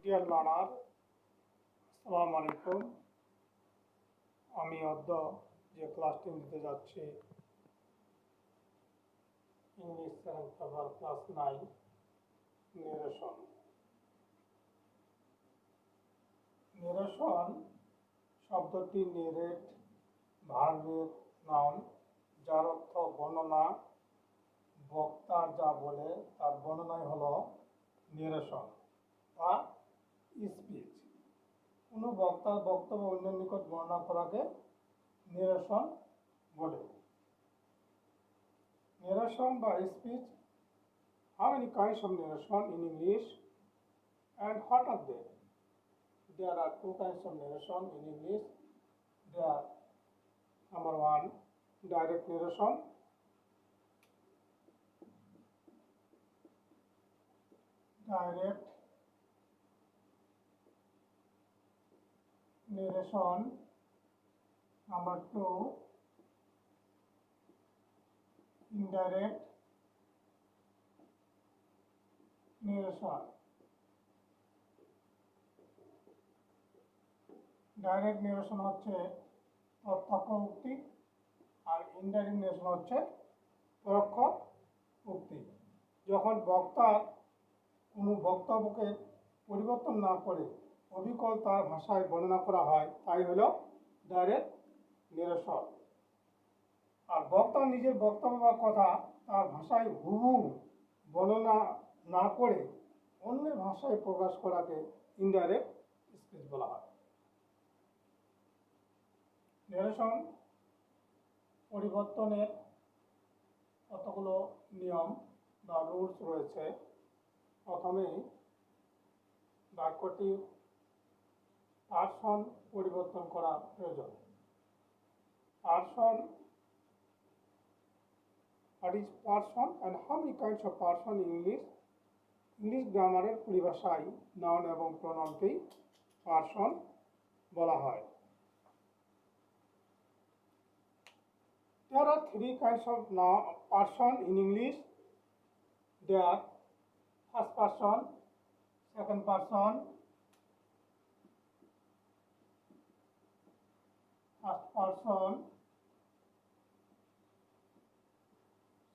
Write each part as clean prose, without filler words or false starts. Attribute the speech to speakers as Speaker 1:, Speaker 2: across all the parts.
Speaker 1: Deer learner, আসসালামু আলাইকুম। আমি অদ্য যে ক্লাসটি নিতে যাচ্ছি English seventh paper class 9 narration. Narration শব্দটি নেরেট ভার্বের নাউন, যার অর্থ বর্ণনা। বক্তা যা বলে তার বর্ণনাই হলো নেরেশন বা স্পিচ। কোনো বক্তার বক্তব্য অন্যের নিকট বর্ণনা করাকে নেরেশন বলে। Narration by speech. How many kinds of narration in English and what are they? There are two kinds of narration in English. There are number one, direct narration. Direct narration. Number two, indirect narration. Direct narration হচ্ছে প্রত্যক্ষ উক্তি আর indirect narration হচ্ছে পরোক্ষ উক্তি। যখন বক্তা কোনো বক্তব্যকে পরিবর্তন না করে অবিকল তার ভাষায় বর্ণনা করা হয় তাই হলো ডাইরেক্ট নেরেশন। আর বক্তা নিজের বক্তব্য বা কথা তার ভাষায় হুবহু বর্ণনা না করে অন্যের ভাষায় প্রকাশ করাকে ইনডাইরেক্ট স্পিচ বলা হয়। নেরেশন পরিবর্তনের কতগুলো নিয়ম বা রুলস রয়েছে। প্রথমেই বাক্যটি পার্সন পরিবর্তন করা প্রয়োজন। Person, what is person and how many kinds of person in English? English গ্রামারের পরিভাষায় নাউন এবং প্রোনাউনকেই পার্সন বলা হয়। There are three kinds of person in English. They are first person, second person,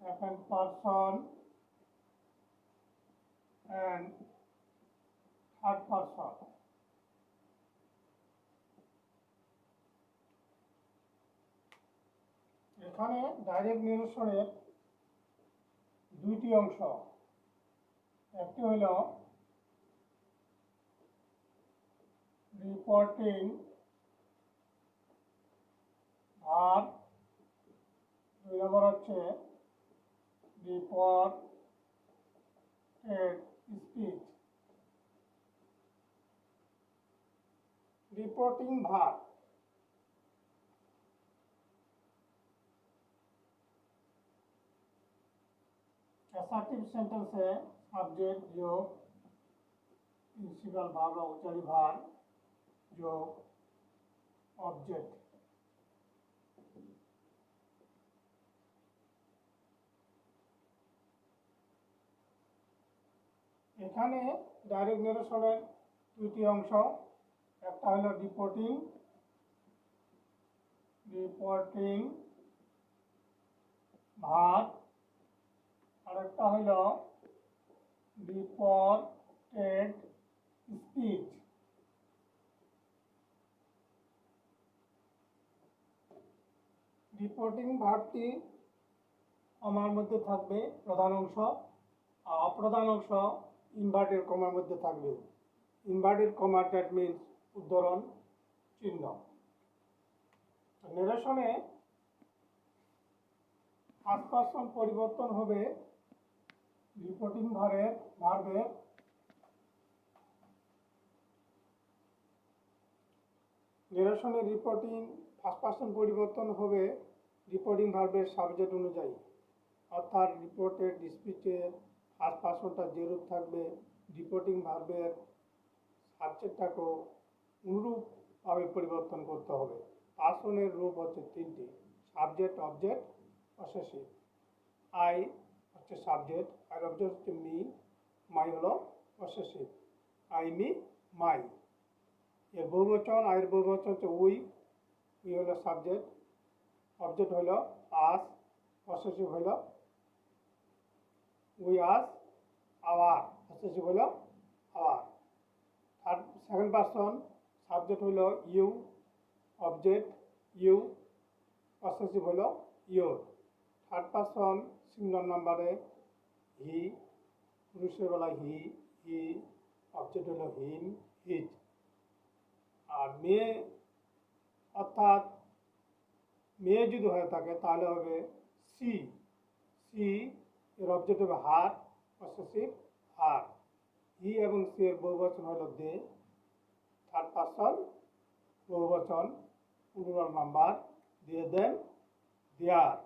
Speaker 1: second person and third person. এখানে direct নেরেশনের দুইটি অংশ। একটি হইল রিপোর্টিং আর দুই নম্বর হচ্ছে reported speech. Reporting verb, assertive সেন্টেন্সে সাবজেক্ট যোগ প্রিন্সিপাল ভার্ব বা auxiliary ভার্ব যোগ অবজেক্ট। এখানে ডাইরেক্ট নেরেশনের দুইটি অংশ। একটা হলো রিপোর্টিং ভার্ব, আরেকটা হইল রিপোর্টেড স্পিচ। রিপোর্টিং ভার্বটি কমার মধ্যে থাকবে প্রধান অংশ, আর অপ্রধান অংশ ইনভার্টেড কমার মধ্যে থাকবে। ইনভার্টেড কমা দ্যাট মিনস উদ্ধরণ চিহ্ন। নেরেশনে ফার্স্ট পারসন পরিবর্তন হবে রিপোর্টিং ভার্বের নেরেশনে রিপোর্টিং ফার্স্ট পারসন পরিবর্তন হবে রিপোর্টিং ভার্বের সাবজেক্ট অনুযায়ী। অর্থাৎ রিপোর্টেড স্পিচের ফার্স্ট পারসনটা যেরূপ থাকবে রিপোর্টিং ভার্বের সাবজেক্টটাকেও অনুরূপভাবে পরিবর্তন করতে হবে। পারসনের রূপ হচ্ছে তিনটি: সাবজেক্ট, অবজেক্ট, পসেসিভ। আই হচ্ছে সাবজেক্ট, আর অবজেক্ট হচ্ছে মি, মাই হলো পসেসিভ। I me my. এর বহুবচন, আয়ের বহুবচন হচ্ছে উই হলো সাবজেক্ট, অবজেক্ট হলো আস, পসেসিভ হলো উই আস, আওয়ার পসেসিভ হলো আওয়ার। সেকেন্ড পারসন সাবজেক্ট হলো ইউ, অবজেক্ট ইউ, পসেসিভ হলো ইউর। থার্ড পারসন সিঙ্গুলার নাম্বারে হি, পুরুষের বেলায় হি, অবজেক্ট হলো হিম, হিজ। আর মেয়ে অর্থাৎ মেয়ে যদি হয়ে থাকে তাহলে হবে সি, এর অবজেক্ট হবে হার, পসেসিভ হার। হি এবং সি এর বহুবচন হলো দে। থার্ড পারসন বহুবচন প্লুরাল নাম্বার দিয়ে দেন দেয়ার,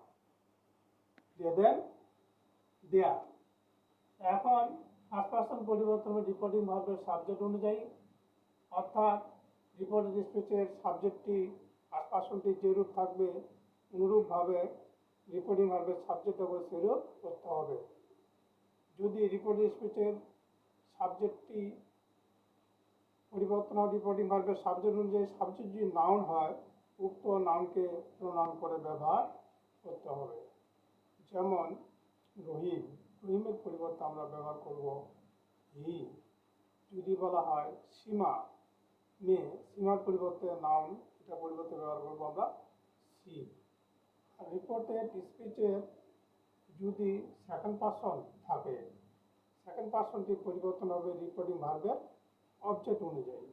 Speaker 1: এখন ফার্স্ট পারসন পরিবর্তন হবে রিপোর্টিং ভার্বের সাবজেক্ট অনুযায়ী, অর্থাৎ রিপোর্টেড স্পিচের সাবজেক্টটি ফার্স্ট পারসনটি যেরূপ থাকবে অনুরূপভাবে রিপোর্টিং ভার্বের সাবজেক্টটাকে সেরূপ করতে হবে। যদি রিপোর্টেড স্পিচের সাবজেক্টটি পরিবর্তন হয় রিপোর্টিং ভার্বের সাবজেক্ট অনুযায়ী, সাবজেক্ট যদি নাউন হয় উক্ত নাউনকে প্রোনাউন করে ব্যবহার করতে হবে। যেমন রহিমের পরিবর্তে আমরা ব্যবহার করব হি। যদি বলা হয় সীমা মেয়ে, সীমার পরিবর্তে নাউন, এটা পরিবর্তে ব্যবহার করবো আমরা সি। আর রিপোর্টেড স্পিচের যদি সেকেন্ড পারসন থাকে, সেকেন্ড পারসনটি পরিবর্তন হবে রিপোর্টিং ভার্বের অবজেক্ট অনুযায়ী,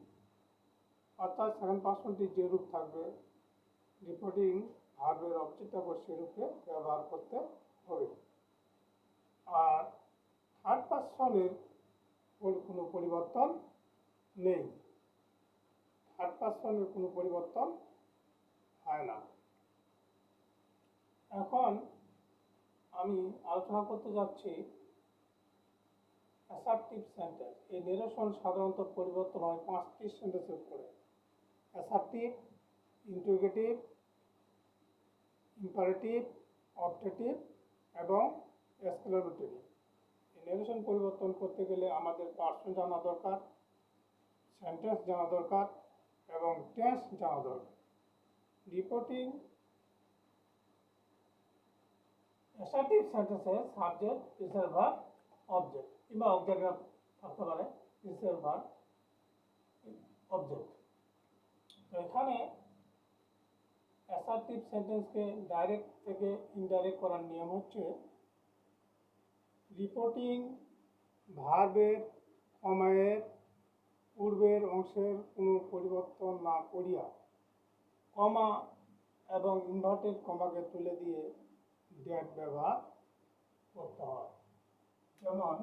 Speaker 1: অর্থাৎ সেকেন্ড পারসনটি যে রূপ থাকবে রিপোর্টিং ভার্বের অবজেক্টটাকে সেরূপে ব্যবহার করতে হবে। আর থার্ড পারসনের কোনো পরিবর্তন নেই, থার্ড পারসনের কোনো পরিবর্তন হয় না। এখন আমি আলোচনা করতে যাচ্ছি অ্যাসার্টিভ সেন্টেন্স। এই নেরেশন সাধারণত পরিবর্তন হয় 5টি সেন্টেন্সের উপরে: অ্যাসার্টিভ, ইন্টারোগেটিভ, ইম্পারেটিভ, অবজেক্টিভ এবং এক্সক্লেমেটরি। এই নেরেশন পরিবর্তন করতে গেলে আমাদের পার্সন জানা দরকার, সেন্টেন্স জানা দরকার এবং টেন্স জানা দরকার। রিপোর্টিং অ্যাসার্টিভ সেন্টেন্সে সাবজেক্ট, প্রিসাইড ভার্ব, অবজেক্ট কিংবা অবজেক্ট থাকতে পারে, প্রিসাইড ভার্ব, অবজেক্ট। তো এখানে অ্যাসার্টিভ সেন্টেন্সকে ডাইরেক্ট থেকে ইনডাইরেক্ট করার নিয়ম হচ্ছে রিপোর্টিং ভার্বের কমায়ের পূর্বের অংশের কোনো পরিবর্তন না করিয়া কমা এবং ইনভার্টেড কমাকে তুলে দিয়ে ড্যাট ব্যবহার করতে হয়। যেমন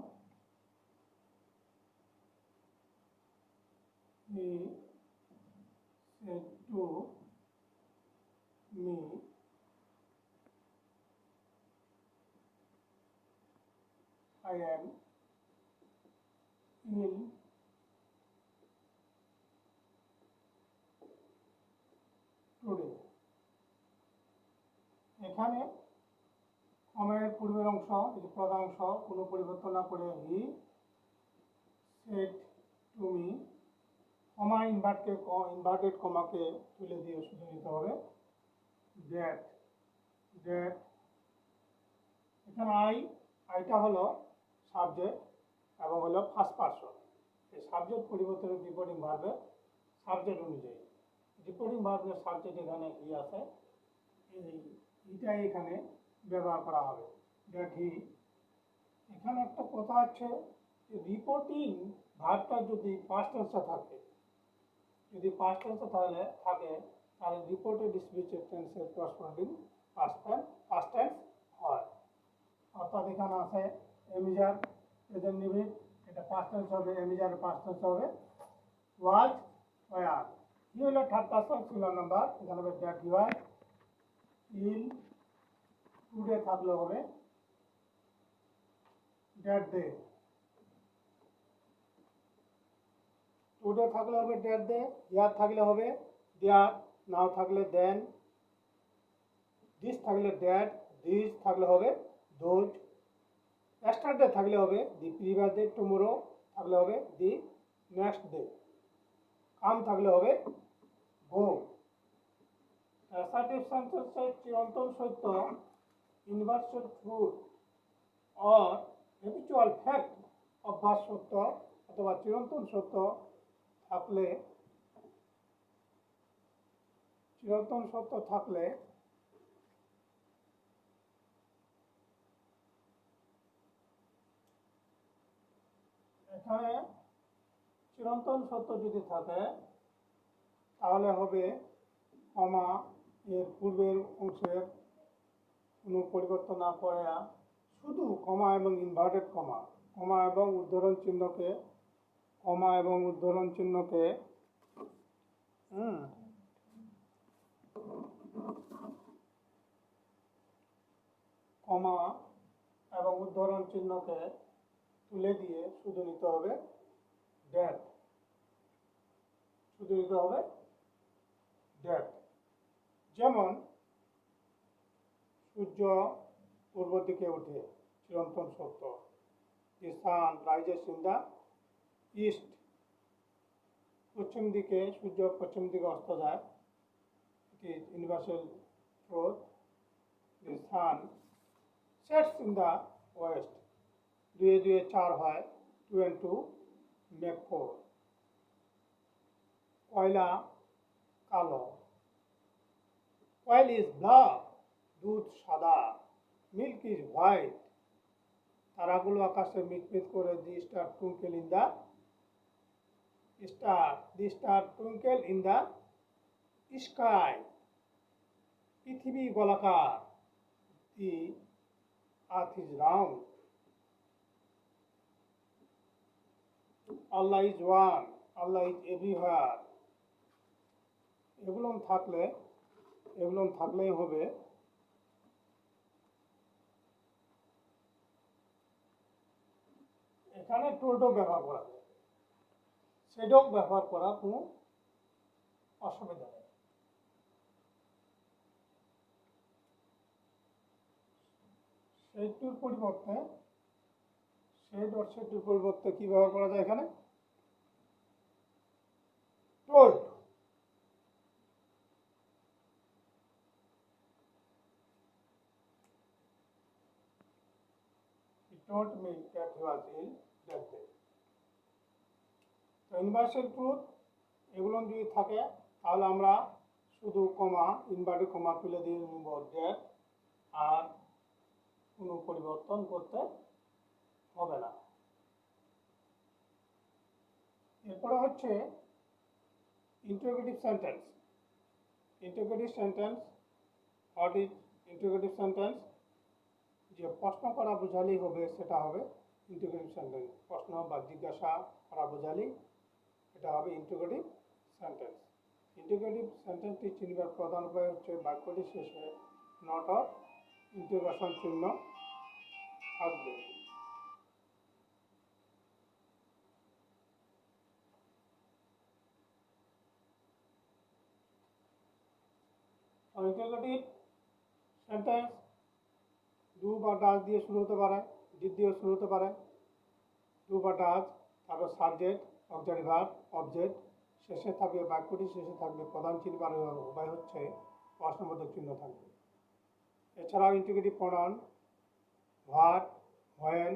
Speaker 1: he said to me I am ill today। এখানে কমায়ের পূর্বের অংশ, এই প্রধান অংশ কোনো পরিবর্তন না করে he said to me, comma inverted কমাকে তুলে দিয়ে শুধু নিতে হবে দ্যাট। এখানে আইটা হলো সাবজেক্ট এবং হলো ফার্স্ট পারসন। এই সাবজেক্ট পরিবর্তনের রিপোর্টিং ভার্বের সাবজেক্ট অনুযায়ী, রিপোর্টিং ভার্বের সাবজেক্ট এখানে হি আছে, এইটাই এখানে ব্যবহার করা হবে দ্যাট হি। এখানে একটা কথা আছে, রিপোর্টিং ভার্বটা যদি পাস্ট টেন্সে থাকে, যদি পাস্ট টেন্সে তাহলে রিপোর্টেড স্পিচের টেন্সের করসপন্ডিং পাস্ট টেন্স হয়। অর্থাৎ এখানে আছে এমিজার প্রেজেন্ট নিবিড়, এটা পাস্ট টেন্স হবে, এমিজারের পাস্ট টেন্স হবে ওয়াজ, ওয়ার। ই হলো থার্ড পারসন সিঙ্গুলার নাম্বার, এখানে হবে দ্যাট ইউ আর। ইল টুডে থাকলে হবে দ্যাট ডে, টুডে থাকলে হবে দ্যাট ডে, ইয়ার থাকলে হবে দেয়ার, নাও থাকলে দেন, দিস থাকলে দ্যাট, দিস থাকলে হবে দোজ, yesterday থাকলে হবে দি প্রিভিয়াস ডে, টুমরো থাকলে হবে দি নেক্সট ডে। কাম থাকলে হবে গো। অ্যাসার্টিভ সেন্টেন্সের চিরন্তন সত্য, universal truth or habitual fact, অভ্যাস সত্য অথবা চিরন্তন সত্য থাকলে এখানে চিরন্তন সত্য যদি থাকে তাহলে হবে কমা এর পূর্বের অংশের কোনো পরিবর্তন না করে শুধু কমা এবং ইনভার্টেড কমা, কমা এবং উদ্ধরণ চিহ্নকে কমা এবং উদ্ধরণ চিহ্নকে তুলে দিয়ে শুধু নিতে হবে ড্যাট, যেমন সূর্য পূর্ব দিকে ওঠে, চিরন্তন সত্য। The sun rises in the east, পশ্চিম দিকে সূর্য পশ্চিম দিকে অস্ত যায়, it is universal truth. The sun sets in the west, 2 এ 2 4 হয়, 2 and 2 make 4। কয়লা কালো, অয়েল ইজ ব্ল্যাক, দুধ সাদা, মিল্ক ইজ হোয়াইট, তারাগুলো আকাশে মিটমিট করে, the star twinkle in the sky, পৃথিবী গোলাকার, the earth is round, Allah is one, Allah is everywhere. এগুলো থাকলেই হবে এখানে টোটো ব্যবহার করা যায়, সেডক ব্যবহার করা কোনো অসুবিধা নেই। সেটুর পরিবর্তে কি ব্যবহার করা যায় এখানে? Told. He told me that he was ill that day. তো ইউনিভার্সাল ট্রুথ এগুলো যদি থাকে তাহলে আমরা শুধু কমা, ইনভার্টেড কমা তুলে দিয়ে নিব ড্যাট, আর কোনো পরিবর্তন করতে হবে না। এরপরে হচ্ছে interrogative sentence. What is interrogative sentence? যে প্রশ্ন করা বোঝালেই হবে সেটা হবে ইন্টারোগেটিভ সেন্টেন্স। প্রশ্ন বা জিজ্ঞাসা করা বোঝালেই এটা হবে ইন্টারোগেটিভ সেন্টেন্স। ইন্টারোগেটিভ সেন্টেন্সটি চিনবার প্রধান উপায় হচ্ছে বাক্যটি শেষে নট অফ ইন্টারোগেশন চিহ্ন থাকবে। ইন্টারোগেটিভ সেন্টেন্স ডু বা ডাজ দিয়ে শুরু হতে পারে, ডিড দিয়ে শুরু হতে পারে। ডু বা ডাজ, তারপর সাবজেক্ট, অক্সিলারি ভার্ব, অবজেক্ট, শেষে থাকবে বাক্যটি শেষে থাকবে প্রধান চিহ্ন বা উপায় হচ্ছে প্রশ্নবোধক চিহ্ন থাকবে। এছাড়াও integrative pronoun what, when,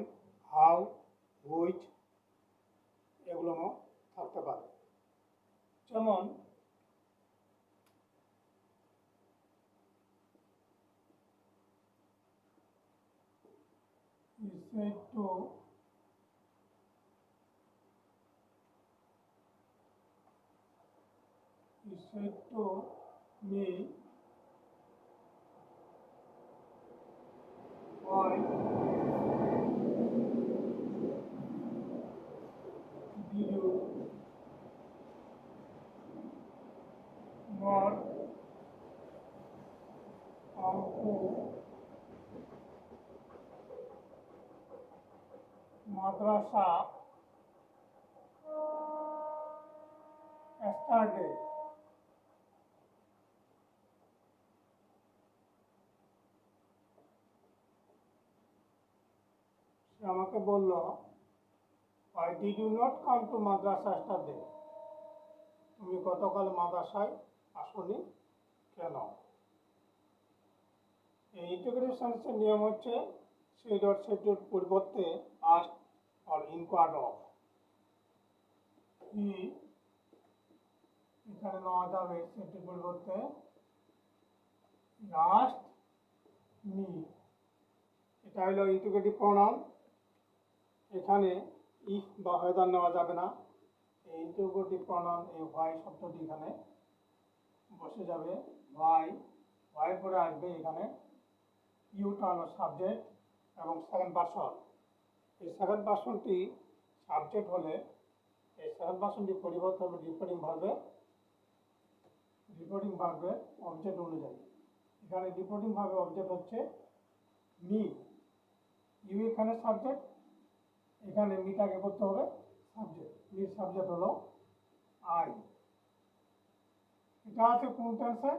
Speaker 1: how, which এগুলো থাকতে পারে। যেমন he said to me, why did you not come to madrasa yesterday? সে আমাকে বলল Why did you not come to madrasa yesterday? তুমি গতকাল মাদ্রাসায় আসনি কেন? এই ইন্টিগ্রেটিভ সেন্টেন্সের নিয়ম হচ্ছে সে ডট সেটের পরিবর্তে আস্ক অর ইনকোয়ার্ড অফ। হি এখানে নেওয়া যাবে সেটির পরিবর্তে আস্ক মি। এটা হলো ইন্টিগ্রেটিভ প্রোনাউন। এখানে ইফ বা ওয়েদার নেওয়া যাবে না। এই ইন্টিগ্রেটিভ প্রোনাউন এই হোয়াই শব্দটি এখানে বসে যাবে। হোয়াই পরে আসবে এখানে ইউটা হলো সাবজেক্ট এবং সেকেন্ড পারসন। এই সেকেন্ড পারসনটি সাবজেক্ট হলে এই সেকেন্ড পারসনটি পরিবর্তন হবে রিপোর্টিং ভার্বের অবজেক্ট অনুযায়ী। এখানে রিপোর্টিং ভার্বের অবজেক্ট হচ্ছে মি। ইউ এখানে সাবজেক্ট, এখানে মিটাকে করতে হবে সাবজেক্ট। মির সাবজেক্ট হলো আই। এটা আছে কোন টেন্সে?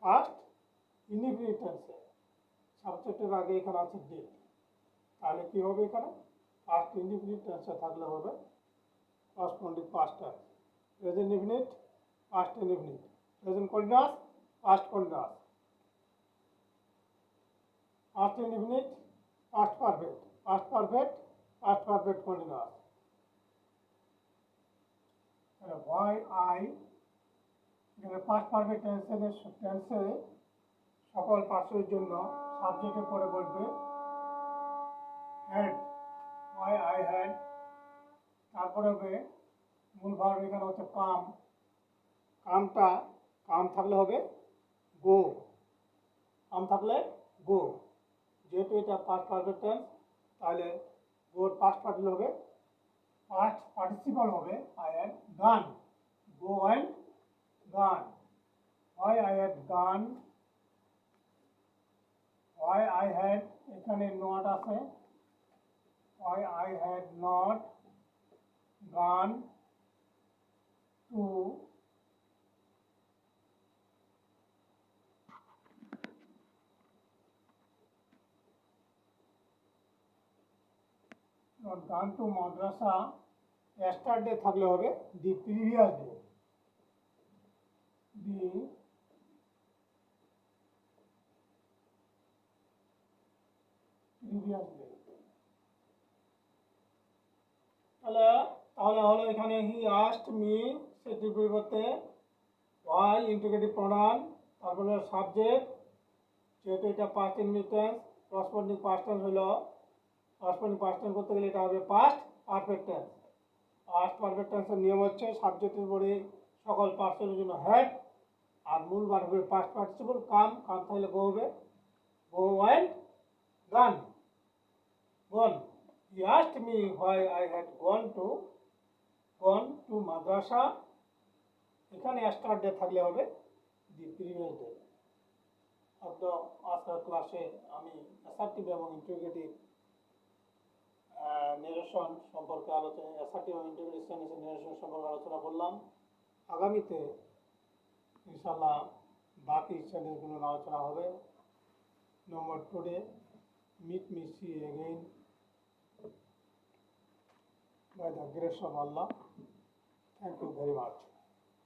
Speaker 1: ফার্স্ট ইনডিফিনিট টেন্সে। সাবজেক্টের আগে এখানে আছে ডিড। তাহলে কি হবে? এখানে ফার্স্ট ইনডিফিনিট টেন্সে থাকলে হবে corresponding past tense. Present indefinite, past indefinite, present continuous, past continuous, past indefinite, past perfect, past perfect, past perfect continuous. Why I এখানে পাস্ট পারফেক্ট টেন্সে সকল পার্শ্বের জন্য সাবজেক্টের পরে বলবে হ্যাড। হোয়াই আই হ্যাড, তারপরে হবে মূল ভার্ব এখানে হচ্ছে কাম। কাম থাকলে হবে গো। কাম থাকলে গো। যেহেতু এটা পাস্ট পারফেক্ট টেন্স তাহলে গোর পাস্ট পার্টিসিপল হবে I had gone. Go and gone. Why I had gone. Why I had এখানে নট আছে। Why I had not gone to madrasa yesterday থাকলে হবে দি প্রিভিয়াস ডে। তাহলে হলো এখানে হি আস্কড মি সেটির পরিবর্তে হোয়াই ইন্টিগ্রেটিভ প্রোনাউন, তারপরে সাবজেক্ট। যেহেতু এটা past indefinite tense, corresponding past tense হলো করসপন্ডিং পাস্ট টেন্স করতে গেলে এটা হবে past perfect tense. Past perfect টেন্সের নিয়ম হচ্ছে সাবজেক্টের পরে সকল পার্সনের জন্য হ্যাড আর মূল ভার্ব হবে পাস্ট পার্টিসিপল কাম থাকলে গো হবে গো অ্যান্ড গান। He asked me why I had gone to madrasa। এখানে yesterday থাকলে হবে দি প্রিভিয়াস ডে। আজকের ক্লাসে আমি অ্যাসার্টিভ এবং ইন্টিগ্রেটিভ নেরেশন সম্পর্কে অ্যাসার্টিভ এবং ইন্টিগ্রেটিভ সেন্টেন্সের নেরেশন সম্পর্কে আলোচনা করলাম। আগামীতে ইনশাআল্লাহ বাকি সেন্টেন্সগুলো আলোচনা হবে। নম্বর today meet me see again by the grace of Allah. Thank you very much.